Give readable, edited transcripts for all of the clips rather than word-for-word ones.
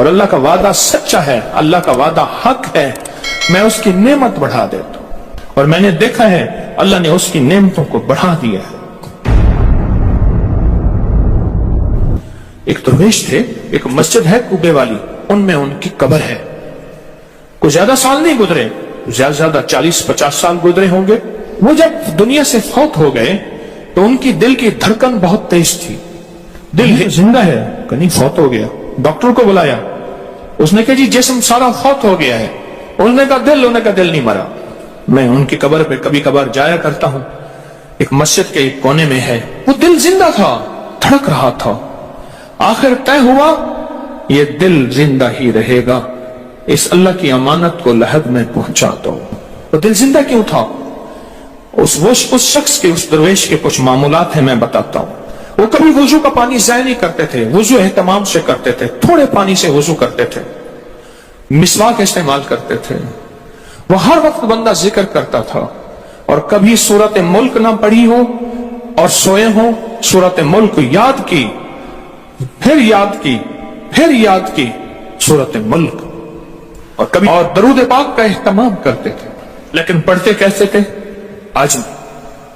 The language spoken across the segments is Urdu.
اور اللہ کا وعدہ سچا ہے، اللہ کا وعدہ حق ہے، میں اس کی نعمت بڑھا دیتا ہوں۔ اور میں نے دیکھا ہے اللہ نے اس کی نعمتوں کو بڑھا دیا ہے۔ ایک درویش تھے، ایک مسجد ہے کوبے والی، ان میں ان کی قبر ہے۔ کوئی زیادہ سال نہیں گزرے، زیادہ زیادہ 40-50 سال گزرے ہوں گے۔ وہ جب دنیا سے فوت ہو گئے تو ان کی دل کی دھڑکن بہت تیز تھی، دل زندہ ہے کہ نہیں فوت ہو گیا۔ ڈاکٹر کو بلایا، اس نے کہا جی جسم سارا فوت ہو گیا ہے۔ انہوں نے کہا دل نہیں مرا۔ میں ان کی قبر پہ کبھی کبھار جایا کرتا ہوں، ایک مسجد کے ایک کونے میں ہے، وہ دل زندہ تھا، دھڑک رہا تھا۔ آخر طے ہوا یہ دل زندہ ہی رہے گا، اس اللہ کی امانت کو لحد میں پہنچا دو۔ وہ دل زندہ کیوں تھا؟ اس شخص کے، اس درویش کے کچھ معمولات ہیں، میں بتاتا ہوں۔ وہ کبھی وضو کا پانی ضائع نہیں کرتے تھے، وضو اہتمام سے کرتے تھے، تھوڑے پانی سے وضو کرتے تھے، مسواک استعمال کرتے تھے۔ وہ ہر وقت بندہ ذکر کرتا تھا، اور کبھی سورۃ ملک نہ پڑھی ہو اور سوئے ہوں، سورۃ ملک یاد کی، پھر یاد کی سورۃ ملک، اور کبھی اور درود پاک کا اہتمام کرتے تھے۔ لیکن پڑھتے کیسے تھے؟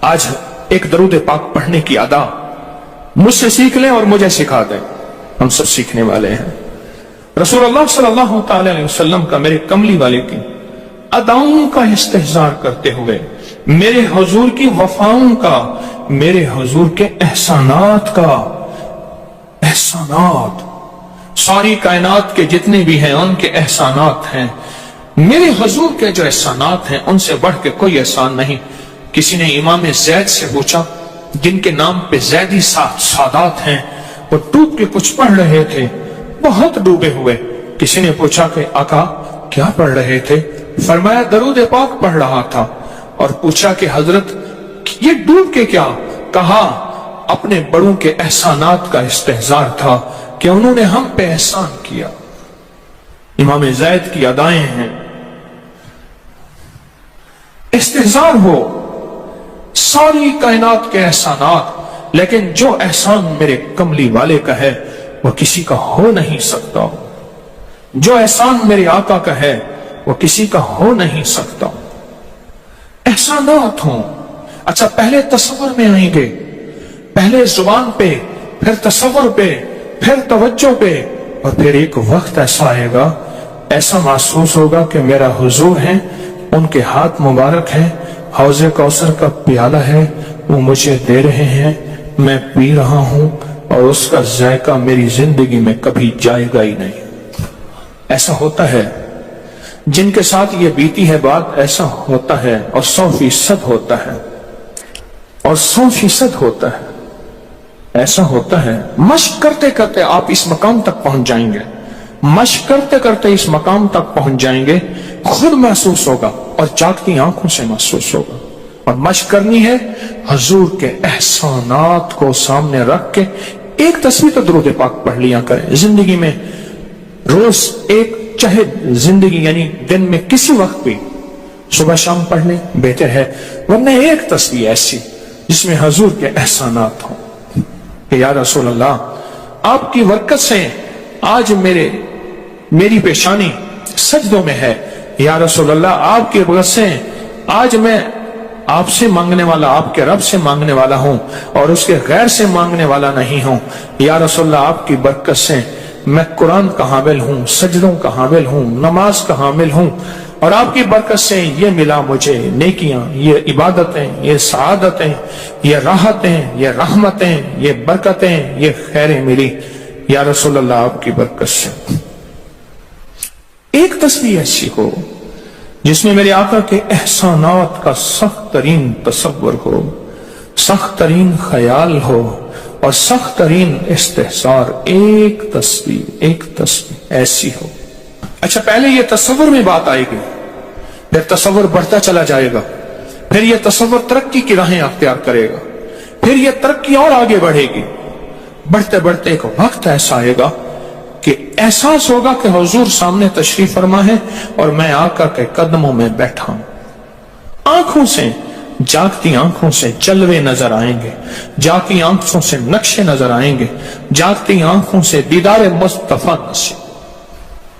آج ایک درود پاک پڑھنے کی ادا مجھ سے سیکھ لیں اور مجھے سکھا دیں، ہم سب سیکھنے والے ہیں۔ رسول اللہ صلی اللہ تعالی علیہ وسلم کا، میرے کملی والے کی اداؤں کا استحضار کرتے ہوئے، میرے حضور کی وفاؤں کا، میرے حضور کے احسانات کا، احسانات ساری کائنات کے جتنے بھی ہیں ان کے احسانات ہیں۔ میرے حضور کے جو احسانات ہیں ان سے بڑھ کے کوئی احسان نہیں۔ کسی نے امام زید سے پوچھا، جن کے نام پہ زیدی سادات ہیں، وہ ڈوب کے کچھ پڑھ رہے تھے، بہت ڈوبے ہوئے۔ کسی نے پوچھا کہ آقا کیا پڑھ رہے تھے؟ فرمایا درود پاک پڑھ رہا تھا۔ اور پوچھا کہ حضرت یہ ڈوب کے کیا؟ کہا اپنے بڑوں کے احسانات کا استحضار تھا کہ انہوں نے ہم پہ احسان کیا۔ امام زید کی ادائیں ہیں، استحضار ہو ساری کائنات کے احسانات، لیکن جو احسان میرے کملی والے کا ہے وہ کسی کا ہو نہیں سکتا، جو احسان میرے آقا کا ہے وہ کسی کا ہو نہیں سکتا۔ احسانات ہوں، اچھا پہلے تصور میں آئیں گے، پہلے زبان پہ، پھر تصور پہ، پھر توجہ پہ، اور پھر ایک وقت ایسا آئے گا، ایسا محسوس ہوگا کہ میرا حضور ہے، ان کے ہاتھ مبارک ہیں، حوض کوثر کا پیالہ ہے، وہ مجھے دے رہے ہیں، میں پی رہا ہوں، اور اس کا ذائقہ میری زندگی میں کبھی جائے گا ہی نہیں۔ ایسا ہوتا ہے، جن کے ساتھ یہ بیتی ہے بات، ایسا ہوتا ہے، اور 100% ہوتا ہے، اور 100% ہوتا ہے، ایسا ہوتا ہے۔ مشق کرتے کرتے آپ اس مقام تک پہنچ جائیں گے، مشق کرتے کرتے اس مقام تک پہنچ جائیں گے، خود محسوس ہوگا اور جاگتی آنکھوں سے محسوس ہوگا۔ اور مشق کرنی ہے حضور کے احسانات کو سامنے رکھ کے، ایک تصویر تو درود پاک پڑھ لیا کریں زندگی میں، روز ایک، چاہے زندگی یعنی دن میں کسی وقت بھی صبح شام پڑھ لیں بہتر ہے، ورنہ ایک تصویر ایسی جس میں حضور کے احسانات ہوں کہ یا رسول اللہ آپ کی برکت سے آج میری پیشانی سجدوں میں ہے، یا رسول اللہ آپ کی برکت سے آج میں آپ سے مانگنے والا، آپ کے رب سے مانگنے والا ہوں اور اس کے غیر سے مانگنے والا نہیں ہوں، یا رسول اللہ آپ کی برکت سے میں قرآن کا حامل ہوں، سجدوں کا حامل ہوں، نماز کا حامل ہوں، اور آپ کی برکت سے یہ ملا مجھے نیکیاں، یہ عبادتیں، یہ سعادتیں، یہ راحتیں، یہ رحمتیں، یہ برکتیں، یہ خیریں ملی، یا رسول اللہ آپ کی برکت سے۔ ایک تصویر ایسی ہو جس میں میرے آقا کے احسانات کا سخت ترین تصور ہو، سخت ترین خیال ہو اور سخت ترین استحضار، ایک تصویر ایسی ہو۔ اچھا پہلے یہ تصور میں بات آئے گی، پھر تصور بڑھتا چلا جائے گا، پھر یہ تصور ترقی کی راہیں اختیار کرے گا، پھر یہ ترقی اور آگے بڑھے گی، بڑھتے بڑھتے ایک وقت ایسا آئے گا کہ احساس ہوگا کہ حضور سامنے تشریف فرما ہے اور میں آقا کے قدموں میں بیٹھا ہوں۔ آنکھوں سے، جاگتی آنکھوں سے جلوے نظر آئیں گے، جاگتی آنکھوں سے نقشے نظر آئیں گے، جاگتی آنکھوں سے دیدار مصطفیٰ نصیب۔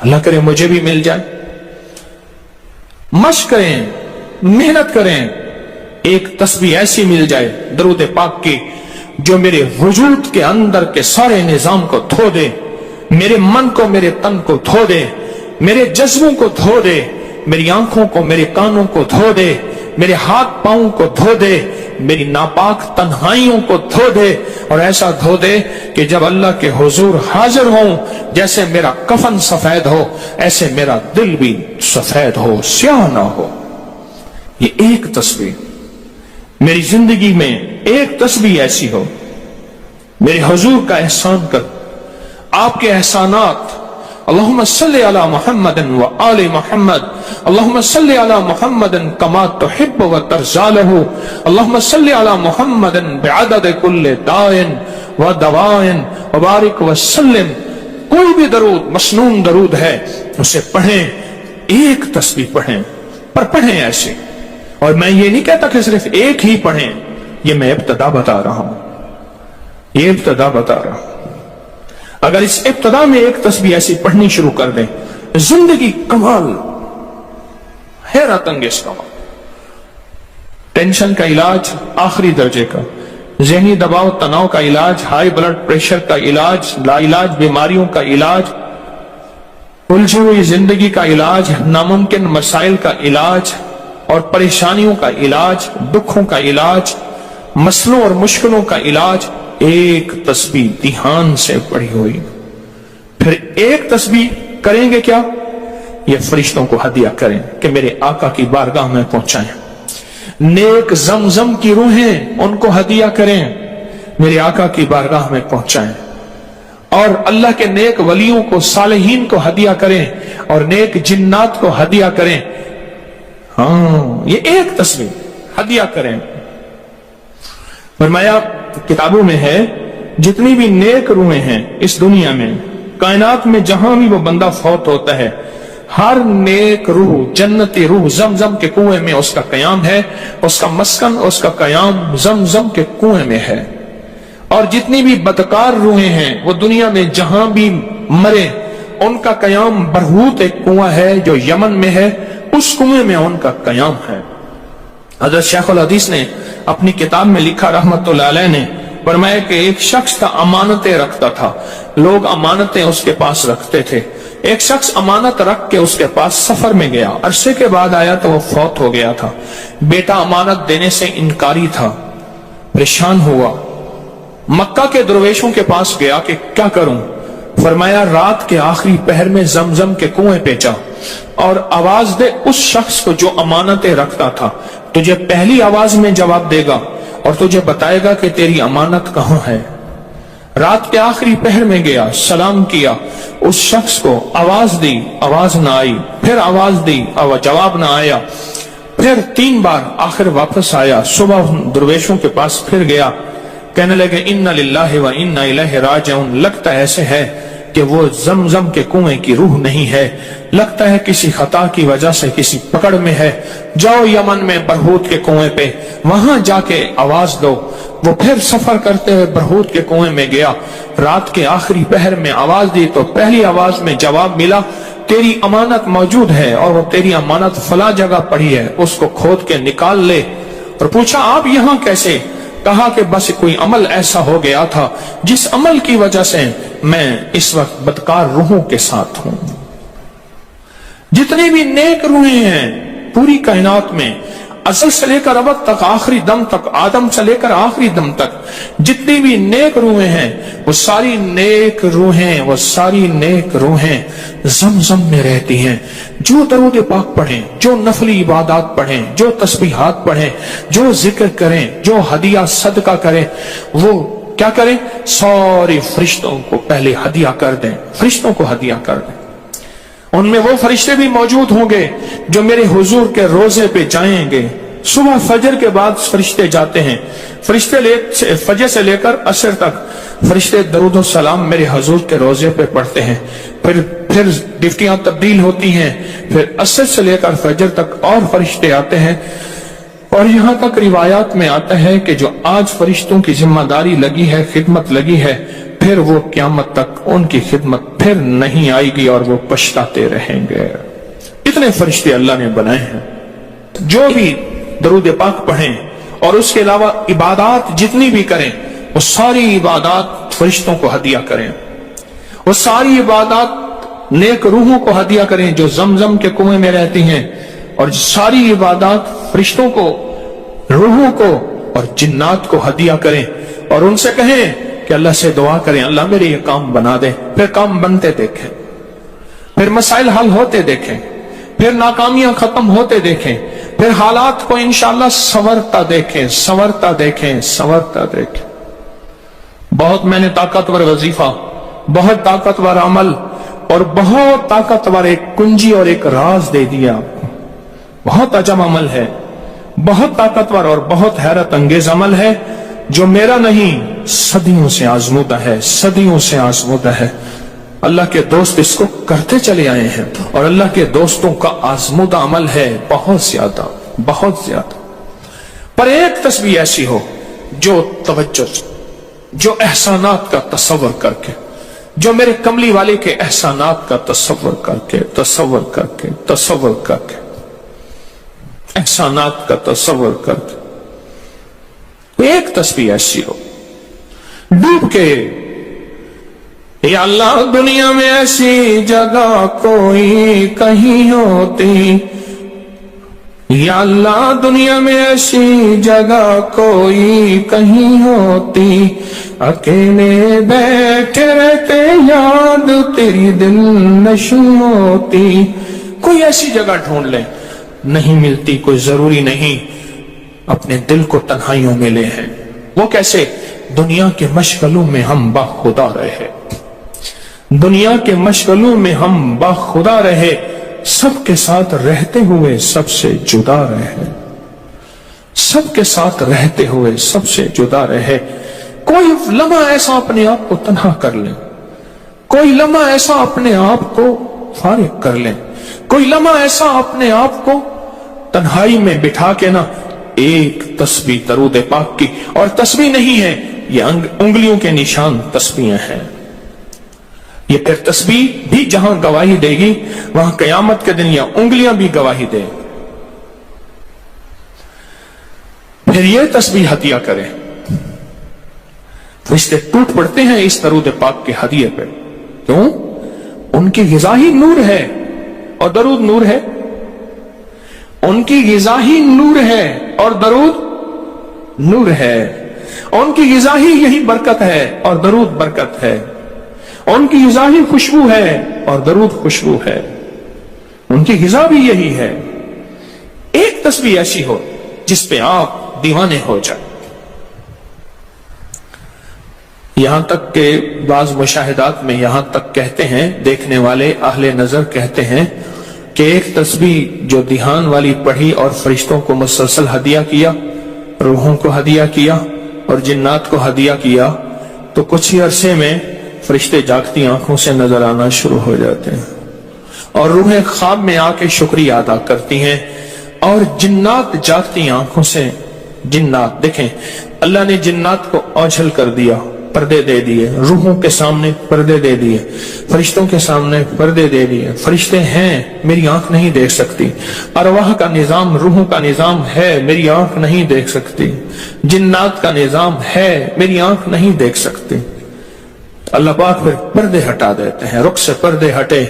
اللہ کرے مجھے بھی مل جائے. مشق کریں, محنت کریں, ایک تسبیح ایسی مل جائے درود پاک کی جو میرے وجود کے اندر کے سارے نظام کو دھو دے, میرے من کو, میرے تن کو دھو دے, میرے جذبوں کو دھو دے, میری آنکھوں کو, میرے کانوں کو دھو دے, میرے ہاتھ پاؤں کو دھو دے, میری ناپاک تنہائیوں کو دھو دے, اور ایسا دھو دے کہ جب اللہ کے حضور حاضر ہوں جیسے میرا کفن سفید ہو ایسے میرا دل بھی سفید ہو, سیاہ نہ ہو. یہ ایک تسبیح میری زندگی میں, ایک تسبیح ایسی ہو. میرے حضور کا احسان کر, آپ کے احسانات. اللہم صلی علی محمد و آل محمد, اللہم صلی علی محمد کما تحب و ترضی لہ, اللہم صلی علی محمد بعدد کل دائن و دوائن وبارک وسلم. کوئی بھی درود, مسنون درود ہے, اسے پڑھیں, ایک تسبیح پڑھیں, پر پڑھیں ایسے. اور میں یہ نہیں کہتا کہ صرف ایک ہی پڑھیں, یہ میں ابتدا بتا رہا ہوں, یہ ابتدا بتا رہا ہوں. اگر اس ابتدا میں ایک تسبیح ایسی پڑھنی شروع کر دیں, زندگی کمال, حیرت انگیز کمال. ٹینشن کا علاج آخری درجے کا, ذہنی دباؤ تناؤ کا علاج, ہائی بلڈ پریشر کا علاج, لا علاج بیماریوں کا علاج, الجھی ہوئی زندگی کا علاج, ناممکن مسائل کا علاج اور پریشانیوں کا علاج, دکھوں کا علاج, مسئلوں اور مشکلوں کا علاج, ایک تسبیح دھیان سے پڑھی ہوئی. پھر ایک تسبیح کریں گے کیا, یہ فرشتوں کو ہدیہ کریں کہ میرے آقا کی بارگاہ میں پہنچائیں. نیک زمزم کی روحیں ان کو ہدیہ کریں, میرے آقا کی بارگاہ میں پہنچائیں. اور اللہ کے نیک ولیوں کو, صالحین کو ہدیہ کریں, اور نیک جنات کو ہدیہ کریں. ہاں, یہ ایک تسبیح ہدیہ کریں. فرمایا کتابوں میں ہے جتنی بھی نیک روحیں ہیں اس دنیا میں, کائنات میں جہاں بھی وہ بندہ فوت ہوتا ہے, ہر نیک روح, جنتی روح زمزم کے کنویں میں اس کا قیام ہے, اس کا مسکن, اس کا قیام زمزم کے کنویں میں ہے. اور جتنی بھی بدکار روحیں ہیں وہ دنیا میں جہاں بھی مرے, ان کا قیام برہوت ایک کنواں ہے جو یمن میں ہے, اس کنویں میں ان کا قیام ہے. حضرت شیخ الحدیث نے اپنی کتاب میں لکھا رحمت اللہ علیہ نے, فرمایا کہ ایک شخص تھا امانتیں رکھتا تھا, لوگ امانتیں اس کے پاس رکھتے تھے. ایک شخص امانت رکھ کے اس کے پاس سفر میں گیا, عرصے کے بعد آیا تو وہ فوت ہو گیا تھا. بیٹا امانت دینے سے انکاری تھا, پریشان ہوا, مکہ کے درویشوں کے پاس گیا کہ کیا کروں. فرمایا رات کے آخری پہر میں زمزم کے کنویں پہ جا اور آواز دے اس شخص کو جو امانتیں رکھتا تھا, تجھے پہلی آواز میں جواب دے گا اور تجھے بتائے گا کہ تیری امانت کہاں ہے. رات کے آخری پہر میں گیا, سلام کیا, اس شخص کو آواز دی, آواز نہ آئی, پھر آواز دی, جواب نہ آیا, پھر 3 بار, آخر واپس آیا. صبح درویشوں کے پاس پھر گیا, کہنے لگے انا للہ و انا الیہ راجعون. لگتا ایسے ہے کہ وہ زمزم کے کنویں کی روح نہیں ہے, لگتا ہے کسی خطا کی وجہ سے کسی پکڑ میں ہے. جاؤ یمن میں برہوت کے کنویں پہ, وہاں جا کے آواز دو. وہ پھر سفر کرتے ہوئے برہوت کے کنویں میں گیا, رات کے آخری پہر میں آواز دی تو پہلی آواز میں جواب ملا, تیری امانت موجود ہے اور وہ تیری امانت فلاں جگہ پڑی ہے, اس کو کھود کے نکال لے. اور پوچھا آپ یہاں کیسے؟ کہا کہ بس کوئی عمل ایسا ہو گیا تھا جس عمل کی وجہ سے میں اس وقت بدکار روحوں کے ساتھ ہوں. جتنی بھی نیک روحیں ہیں پوری کائنات میں, ازل سے لے کر ابد تک, آخری دم تک, آدم سے لے کر آخری دم تک, جتنی بھی نیک روحیں ہیں وہ ساری نیک روحیں, وہ ساری نیک روحیں زمزم میں رہتی ہیں. جو درود پاک پڑھیں, جو نفلی عبادات پڑھیں, جو تسبیحات پڑھیں, جو ذکر کریں, جو ہدیہ صدقہ کریں, وہ کیا کریں, سارے فرشتوں کو پہلے ہدیہ کر دیں, فرشتوں کو ہدیہ کر دیں. ان میں وہ فرشتے بھی موجود ہوں گے جو میرے حضور کے روزے پہ جائیں گے. صبح فجر کے بعد فرشتے جاتے ہیں, فرشتے فجر سے لے کر عصر تک فرشتے درود و سلام میرے حضور کے روزے پہ پڑھتے ہیں. پھر ڈیوٹیاں تبدیل ہوتی ہیں, پھر عصر سے لے کر فجر تک اور فرشتے آتے ہیں. اور یہاں تک روایات میں آتا ہے کہ جو آج فرشتوں کی ذمہ داری لگی ہے, خدمت لگی ہے, پھر وہ قیامت تک ان کی خدمت پھر نہیں آئے گی اور وہ پچھتاتے رہیں گے۔ اتنے فرشتے اللہ نے بنائے ہیں، جو بھی درود پاک پڑھیں اور اس کے علاوہ عبادات جتنی بھی کریں، وہ ساری عبادات فرشتوں کو ہدیہ کریں، وہ ساری عبادات نیک روحوں کو ہدیہ کریں جو زمزم کے کنویں میں رہتی ہیں، اور ساری عبادات فرشتوں کو، روحوں کو اور جنات کو ہدیہ کریں، اور ان سے کہیں کہ اللہ سے دعا کریں اللہ میرے یہ کام بنا دے۔ پھر کام بنتے دیکھیں، پھر مسائل حل ہوتے دیکھیں، پھر ناکامیاں ختم ہوتے دیکھیں، پھر حالات کو انشاءاللہ سنورتا دیکھیں، سنورتا دیکھیں، سنورتا دیکھیں۔ بہت میں نے طاقتور وظیفہ، بہت طاقتور عمل اور بہت طاقتور ایک کنجی اور ایک راز دے دیا آپ کو۔ بہت عجب عمل ہے، بہت طاقتور اور بہت حیرت انگیز عمل ہے، جو میرا نہیں صدیوں سے آزمودہ ہے، صدیوں سے آزمودہ ہے۔ اللہ کے دوست اس کو کرتے چلے آئے ہیں، اور اللہ کے دوستوں کا آزمودہ عمل ہے بہت زیادہ، بہت زیادہ۔ پر ایک تسبیح ایسی ہو جو توجہ، جو احسانات کا تصور کر کے، جو میرے کملی والے کے احسانات کا تصور کر کے، تصور کر کے، تصور کر کے، احسانات کا تصور کر کے ایک تسبیح ایسی ہو ڈوب کے، یا اللہ دنیا میں ایسی جگہ کوئی کہیں ہوتی، یا اللہ دنیا میں ایسی جگہ کوئی کہیں ہوتی، اکیلے بیٹھے رہتے یاد تیری دل نشوں ہوتی۔ کوئی ایسی جگہ ڈھونڈ لیں، نہیں ملتی، کوئی ضروری نہیں اپنے دل کو تنہائیوں میں لے ہیں۔ وہ کیسے؟ دنیا کے مشغلوں میں ہم باخدا رہے، دنیا کے مشغلوں میں ہم باخدا رہے، سب کے ساتھ رہتے ہوئے سب سے جدا رہے، سب کے ساتھ رہتے ہوئے سب سے جدا رہے۔ کوئی لمحہ ایسا اپنے آپ کو تنہا کر لیں، کوئی لمحہ ایسا اپنے آپ کو فارغ کر لیں، کوئی لمحہ ایسا اپنے آپ کو تنہائی میں بٹھا کے نا ایک تسبیح درود پاک کی، اور تسبیح نہیں ہے یہ انگلیوں کے نشان تسبیحیں ہیں۔ یہ پھر تسبیح بھی جہاں گواہی دے گی وہاں قیامت کے دن یہ انگلیاں بھی گواہی دیں۔ پھر یہ تسبیح ہدیہ کریں، فرشتے ٹوٹ پڑتے ہیں اس درود پاک کے ہدیے پہ۔ کیوں؟ ان کی غذا ہی نور ہے، اور درود نور ہے، ان کی غذا ہی نور ہے اور درود نور ہے، ان کی غذا ہی یہی برکت ہے اور درود برکت ہے، ان کی غذا ہی خوشبو ہے اور درود خوشبو ہے، ان کی غذا بھی یہی ہے۔ ایک تسبیح ایسی ہو جس پہ آپ دیوانے ہو جائیں۔ یہاں تک کہ بعض مشاہدات میں یہاں تک کہتے ہیں، دیکھنے والے اہل نظر کہتے ہیں کہ ایک تسبیح جو دھیان والی پڑھی اور فرشتوں کو مسلسل ہدیہ کیا، روحوں کو ہدیہ کیا اور جنات کو ہدیہ کیا، تو کچھ ہی عرصے میں فرشتے جاگتی آنکھوں سے نظر آنا شروع ہو جاتے ہیں، اور روحیں خواب میں آ کے شکریہ ادا کرتی ہیں، اور جنات جاگتی آنکھوں سے، جنات دیکھیں اللہ نے جنات کو اوجھل کر دیا، پردے دے دیے، روحوں کے سامنے پردے دے دیے، فرشتوں کے سامنے پردے دے دیے۔ فرشتے ہیں، میری آنکھ نہیں دیکھ سکتی، ارواح کا نظام، روحوں کا نظام ہے، میری آنکھ نہیں دیکھ سکتی، جنات کا نظام ہے، میری آنکھ نہیں دیکھ سکتی۔ اللہ پاک پھر پردے ہٹا دیتے ہیں، رخ سے پردے ہٹے،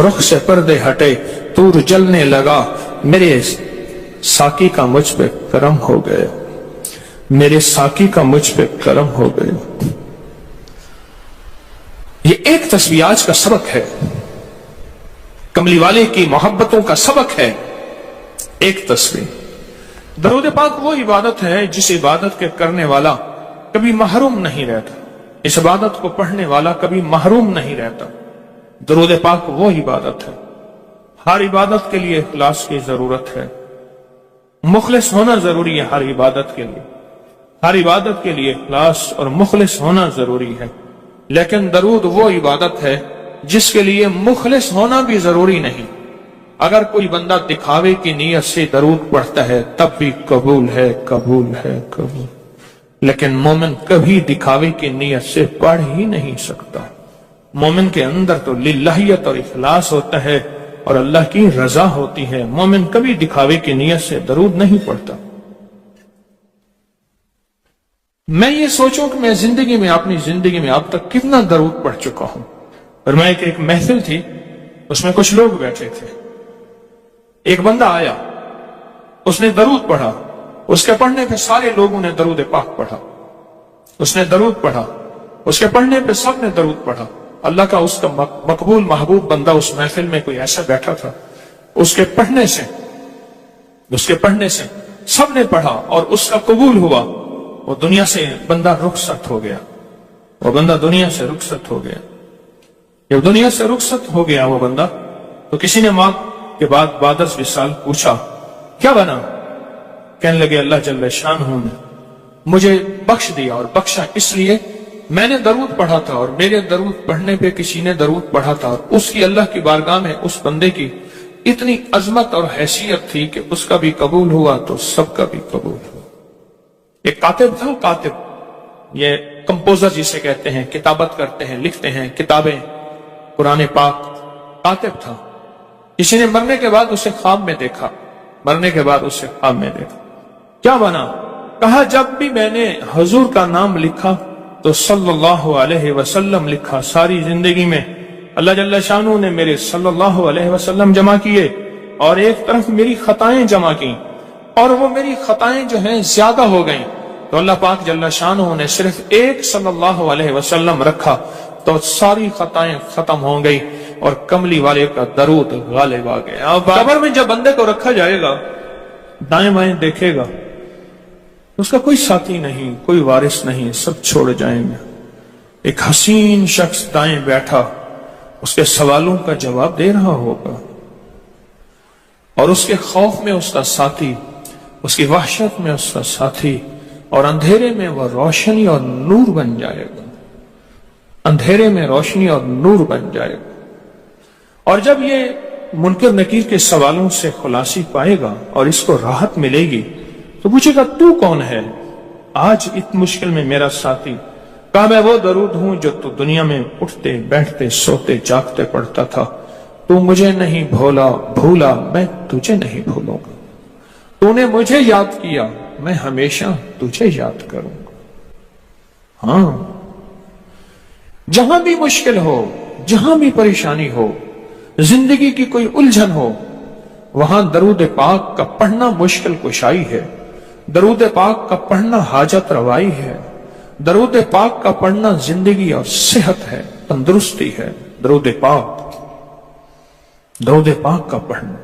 رخ سے پردے ہٹے، طور جلنے لگا، میرے ساقی کا مجھ پہ کرم ہو گئے، میرے ساقی کا مجھ پہ کرم ہو گئے۔ یہ ایک تسبیح آج کا سبق ہے، کملی والے کی محبتوں کا سبق ہے، ایک تسبیح۔ درود پاک وہ عبادت ہے جس عبادت کے کرنے والا کبھی محروم نہیں رہتا، اس عبادت کو پڑھنے والا کبھی محروم نہیں رہتا۔ درود پاک وہ عبادت ہے، ہر عبادت کے لیے اخلاص کی ضرورت ہے، مخلص ہونا ضروری ہے ہر عبادت کے لیے، ہر عبادت کے لیے اخلاص اور مخلص ہونا ضروری ہے۔ لیکن درود وہ عبادت ہے جس کے لیے مخلص ہونا بھی ضروری نہیں، اگر کوئی بندہ دکھاوے کی نیت سے درود پڑھتا ہے تب بھی قبول ہے، قبول ہے، قبول۔ لیکن مومن کبھی دکھاوے کی نیت سے پڑھ ہی نہیں سکتا. مومن کے اندر تو للہیت اور اخلاص ہوتا ہے اور اللہ کی رضا ہوتی ہے. مومن کبھی دکھاوے کی نیت سے درود نہیں پڑھتا. میں یہ سوچوں کہ میں زندگی میں اپنی زندگی میں اب تک کتنا درود پڑھ چکا ہوں. اور میں ایک محفل تھی، اس میں کچھ لوگ بیٹھے تھے. ایک بندہ آیا، اس نے درود پڑھا. اس کے پڑھنے پہ سارے لوگوں نے درود پاک پڑھا. اس نے درود پڑھا، اس کے پڑھنے پہ سب نے درود پڑھا. اللہ کا اس کا مقبول محبوب بندہ اس محفل میں کوئی ایسا بیٹھا تھا، اس کے پڑھنے سے سب نے پڑھا اور اس کا قبول ہوا. وہ دنیا سے بندہ رخصت ہو گیا. وہ بندہ دنیا سے رخصت ہو گیا. جب دنیا سے رخصت ہو گیا وہ بندہ، تو کسی نے موت کے بعد بعد از وصال پوچھا کیا بنا؟ کہنے لگے اللہ جل شانہ نے مجھے بخش دیا، اور بخشا اس لیے میں نے درود پڑھا تھا، اور میرے درود پڑھنے پہ کسی نے درود پڑھا تھا، اور اس کی اللہ کی بارگاہ میں اس بندے کی اتنی عظمت اور حیثیت تھی کہ اس کا بھی قبول ہوا تو سب کا بھی قبول ہوا. ایک کاتب تھا. کاتب یہ کمپوزر جسے کہتے ہیں، کتابت کرتے ہیں، لکھتے ہیں کتابیں قرآن پاک. کاتب تھا. کسی نے مرنے کے بعد اسے خواب میں دیکھا. کیا بنا؟ کہا جب بھی میں نے حضور کا نام لکھا تو صلی اللہ علیہ وسلم لکھا. ساری زندگی میں اللہ جل شانہ نے میرے صلی اللہ علیہ وسلم جمع کیے، اور ایک طرف میری خطائیں جمع کی، اور وہ میری خطائیں جو ہیں زیادہ ہو گئیں، تو اللہ پاک جل شانہ نے صرف ایک صلی اللہ علیہ وسلم رکھا تو ساری خطائیں ختم ہو گئی اور کملی والے کا درود غالب آ گیا. اب قبر میں جب بندے کو رکھا جائے گا، دائیں بائیں دیکھے گا، اس کا کوئی ساتھی نہیں، کوئی وارث نہیں، سب چھوڑ جائیں گے. ایک حسین شخص دائیں بیٹھا اس کے سوالوں کا جواب دے رہا ہوگا، اور اس کے خوف میں اس کا ساتھی، اس کی وحشت میں اس کا ساتھی، اور اندھیرے میں وہ روشنی اور نور بن جائے گا. اندھیرے میں روشنی اور نور بن جائے گا. اور جب یہ منکر نکیر کے سوالوں سے خلاصی پائے گا اور اس کو راحت ملے گی تو پوچھے گا تو کون ہے آج اس مشکل میں میرا ساتھی؟ کہا میں وہ درود ہوں جو تو دنیا میں اٹھتے بیٹھتے سوتے جاگتے پڑھتا تھا. تو مجھے نہیں بھولا، میں تجھے نہیں بھولوں گا. تو نے مجھے یاد کیا، میں ہمیشہ تجھے یاد کروں گا. ہاں، جہاں بھی مشکل ہو، جہاں بھی پریشانی ہو، زندگی کی کوئی الجھن ہو، وہاں درود پاک کا پڑھنا مشکل کشائی ہے. درود پاک کا پڑھنا حاجت روائی ہے. درود پاک کا پڑھنا زندگی اور صحت ہے، تندرستی ہے. درود پاک کا پڑھنا